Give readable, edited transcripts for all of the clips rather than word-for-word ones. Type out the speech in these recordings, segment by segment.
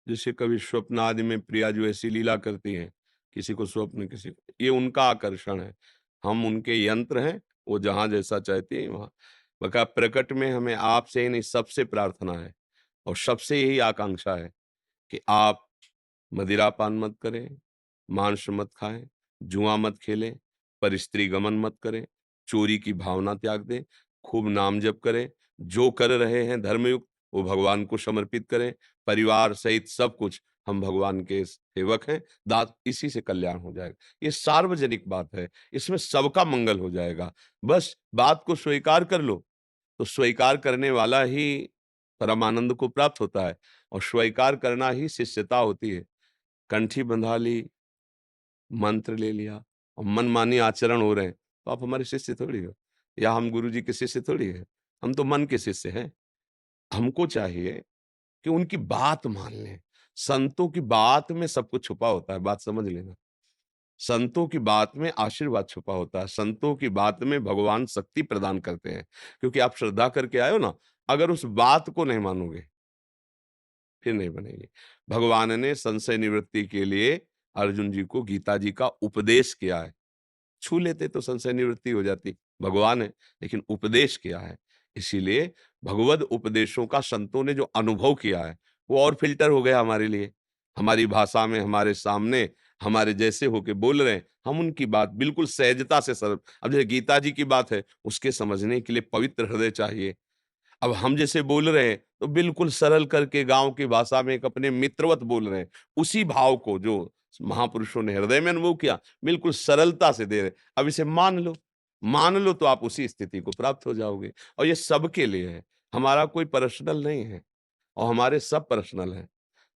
जैसे कभी स्वप्न आदि में प्रिया जो ऐसी लीला करती हैं, किसी को स्वप्न, किसी को, ये उनका आकर्षण है। हम उनके यंत्र हैं, वो जहाँ जैसा चाहती हैं वहाँ। बका प्रकट में हमें आपसे ही नहीं सबसे प्रार्थना है और सबसे यही आकांक्षा है कि आप मदिरापान मत करें, मांस मत खाएँ, जुआ मत खेलें, परस्त्री गमन मत करें, चोरी की भावना त्याग दें, खूब नाम जप करें, जो कर रहे हैं धर्मयुक्त वो भगवान को समर्पित करें, परिवार सहित सब कुछ हम भगवान के सेवक हैं, दास इसी से कल्याण हो जाएगा। ये सार्वजनिक बात है, इसमें सबका मंगल हो जाएगा। बस बात को स्वीकार कर लो, तो स्वीकार करने वाला ही परमानंद को प्राप्त होता है और स्वीकार करना ही शिष्यता होती है। कंठी बंधा ली, मंत्र ले लिया और मनमानी आचरण हो रहे हैं, तो आप हमारे शिष्य थोड़ी हो या हम गुरु जी के शिष्य थोड़ी है। हम तो मन के शिष्य हैं। हमको चाहिए कि उनकी बात मान लें। संतों की बात में सब कुछ छुपा होता है, बात समझ लेना। संतों की बात में आशीर्वाद छुपा होता है। संतों की बात में भगवान शक्ति प्रदान करते हैं। क्योंकि आप श्रद्धा करके आए हो ना, अगर उस बात को नहीं मानोगे, फिर नहीं बनेगी। भगवान ने संशय निवृत्ति के लिए अर्जुन जी को गीता जी का उपदेश किया है। छू लेते तो संशय निवृत्ति हो जाती। भगवान है, लेकिन उपदेश किया है। इसीलिए भगवद उपदेशों का संतों ने जो अनुभव किया है, वो और फ़िल्टर हो गया हमारे लिए। हमारी भाषा में हमारे सामने हमारे जैसे होके बोल रहे हैं, हम उनकी बात बिल्कुल सहजता से सर अब जैसे गीता जी की बात है, उसके समझने के लिए पवित्र हृदय चाहिए। अब हम जैसे बोल रहे हैं, तो बिल्कुल सरल करके गाँव की भाषा में एक अपने मित्रवत बोल रहे हैं। उसी भाव को जो महापुरुषों ने हृदय में अनुभव किया, बिल्कुल सरलता से दे रहे हैं। अब इसे मान लो तो आप उसी स्थिति को प्राप्त हो जाओगे और ये सबके लिए है। हमारा कोई पर्सनल नहीं है और हमारे सब पर्सनल हैं।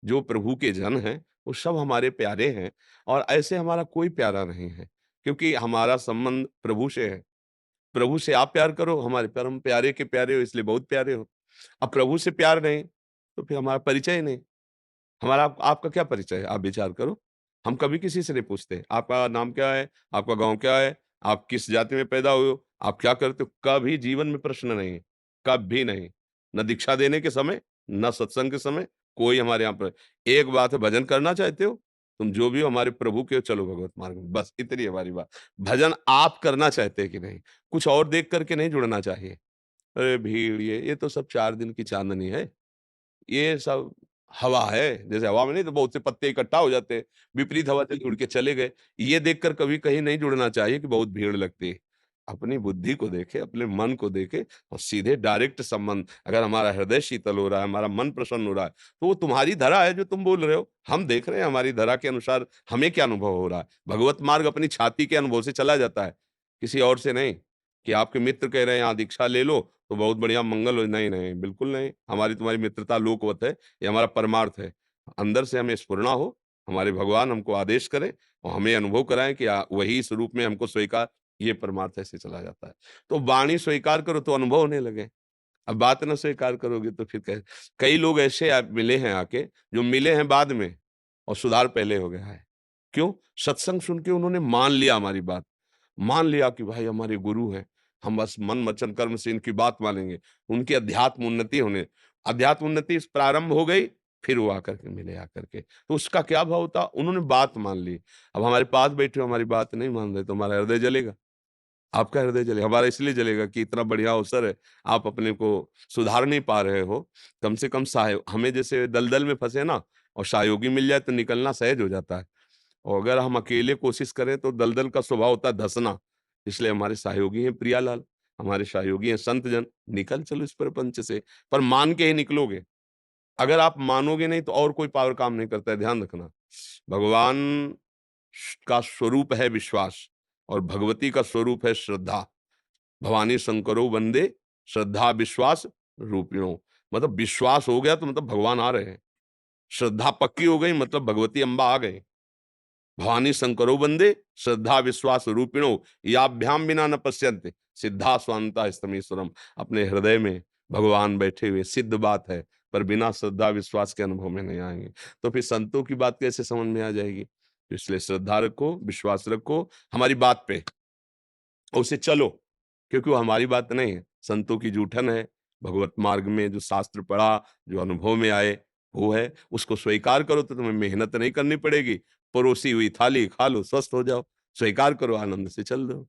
जो प्रभु के जन हैं, वो सब हमारे प्यारे हैं और ऐसे हमारा कोई प्यारा नहीं है, क्योंकि हमारा संबंध प्रभु से है। प्रभु से आप प्यार करो, हमारे परम प्यारे के प्यारे हो इसलिए बहुत प्यारे हो। अब प्रभु से प्यार नहीं, तो फिर हमारा परिचय ही नहीं। हमारा आपका क्या परिचय है? आप विचार करो। हम कभी किसी से नहीं पूछते, आपका नाम क्या है? आपका गाँव क्या है? आप किस जाति में पैदा हुए हो? आप क्या करते हो? कभी जीवन में प्रश्न नहीं, कभी नहीं। ना दीक्षा देने के समय, ना सत्संग के समय, कोई हमारे यहाँ पर एक बात है, भजन करना चाहते हो? तुम जो भी हो हमारे प्रभु के हो, चलो भगवत मार्ग में, बस इतनी हमारी बात। भजन आप करना चाहते हैं कि नहीं? कुछ और देख कर के नहीं जुड़ना चाहिए। अरे भीड़ ये तो सब 4 दिन की चाँदनी है। ये सब हवा है, जैसे हवा में नहीं तो बहुत से पत्ते इकट्ठा हो जाते हैं, विपरीत हवा से उड़ के चले गए। ये देखकर कभी कहीं नहीं जुड़ना चाहिए कि बहुत भीड़ लगती है। अपनी बुद्धि को देखें, अपने मन को देखें और सीधे डायरेक्ट संबंध। अगर हमारा हृदय शीतल हो रहा है, हमारा मन प्रसन्न हो रहा है, तो वो तुम्हारी धरा है जो तुम बोल रहे हो। हम देख रहे हैं हमारी धरा के अनुसार हमें क्या अनुभव हो रहा है। भगवत मार्ग अपनी छाती के अनुभव से चला जाता है, किसी और से नहीं। कि आपके मित्र कह रहे हैं यहाँ दीक्षा ले लो तो बहुत बढ़िया मंगल हो, नहीं, नहीं, बिल्कुल नहीं। हमारी तुम्हारी मित्रता लोकवत है, ये हमारा परमार्थ है। अंदर से हमें स्फुरना हो, हमारे भगवान हमको आदेश करें और हमें अनुभव कराएँ कि वही इस रूप में हमको स्वीकार, ये परमार्थ ऐसे चला जाता है। तो वाणी स्वीकार करो तो अनुभव होने लगे। अब बात ना स्वीकार करोगे तो फिर कै कई लोग ऐसे मिले हैं आके, जो मिले हैं बाद में और सुधार पहले हो गया है। क्यों? सत्संग सुन के उन्होंने मान लिया हमारी बात। मान लिया कि भाई हमारे गुरु हैं, हम बस मन वचन कर्म से इनकी बात मानेंगे। उनकी अध्यात्म उन्नति प्रारंभ हो गई, फिर वो आकर के मिले आकर के। तो उसका क्या भाव था? उन्होंने बात मान ली। अब हमारे पास बैठे हो, हमारी बात नहीं मान रहे तो हमारा हृदय जलेगा। आपका हृदय जलेगा, हमारा इसलिए जलेगा कि इतना बढ़िया अवसर है, आप अपने को सुधार नहीं पा रहे हो। कम से कम हमें जैसे दलदल में फँसे ना और सहयोगी मिल जाए तो निकलना सहज हो जाता है। और अगर हम अकेले कोशिश करें तो दलदल का स्वभाव होता है धँसना। इसलिए हमारे सहयोगी हैं प्रियालाल, हमारे सहयोगी हैं संत जन, निकल चलो इस प्रपंच से, पर मान के ही निकलोगे। अगर आप मानोगे नहीं तो और कोई पावर काम नहीं करता है, ध्यान रखना। भगवान का स्वरूप है विश्वास और भगवती का स्वरूप है श्रद्धा। भवानी शंकरो वंदे श्रद्धा विश्वास रूपिणो। मतलब विश्वास हो गया तो मतलब भगवान आ रहे हैं। श्रद्धा पक्की हो गई मतलब भगवती अम्बा आ गई। भवानी शंकरो वंदे श्रद्धा विश्वास रूपिणो याभ्याम बिना न पश्यन्ते सिद्धा स्वांता स्तमीश्वरम। अपने हृदय में भगवान बैठे हुए, सिद्ध बात है, पर बिना श्रद्धा विश्वास के अनुभव में नहीं आएंगे। तो फिर संतों की बात कैसे समझ में आ जाएगी? तो इसलिए श्रद्धा रखो, विश्वास रखो हमारी बात पे और उसे चलो, क्योंकि वो हमारी बात नहीं है, संतों की जूठन है। भगवत मार्ग में जो शास्त्र पढ़ा, जो अनुभव में आए, वो है, उसको स्वीकार करो तो तुम्हें मेहनत नहीं करनी पड़ेगी, परोसी हुई थाली खा लो, स्वस्थ हो जाओ। स्वीकार करो, आनंद से चल दो।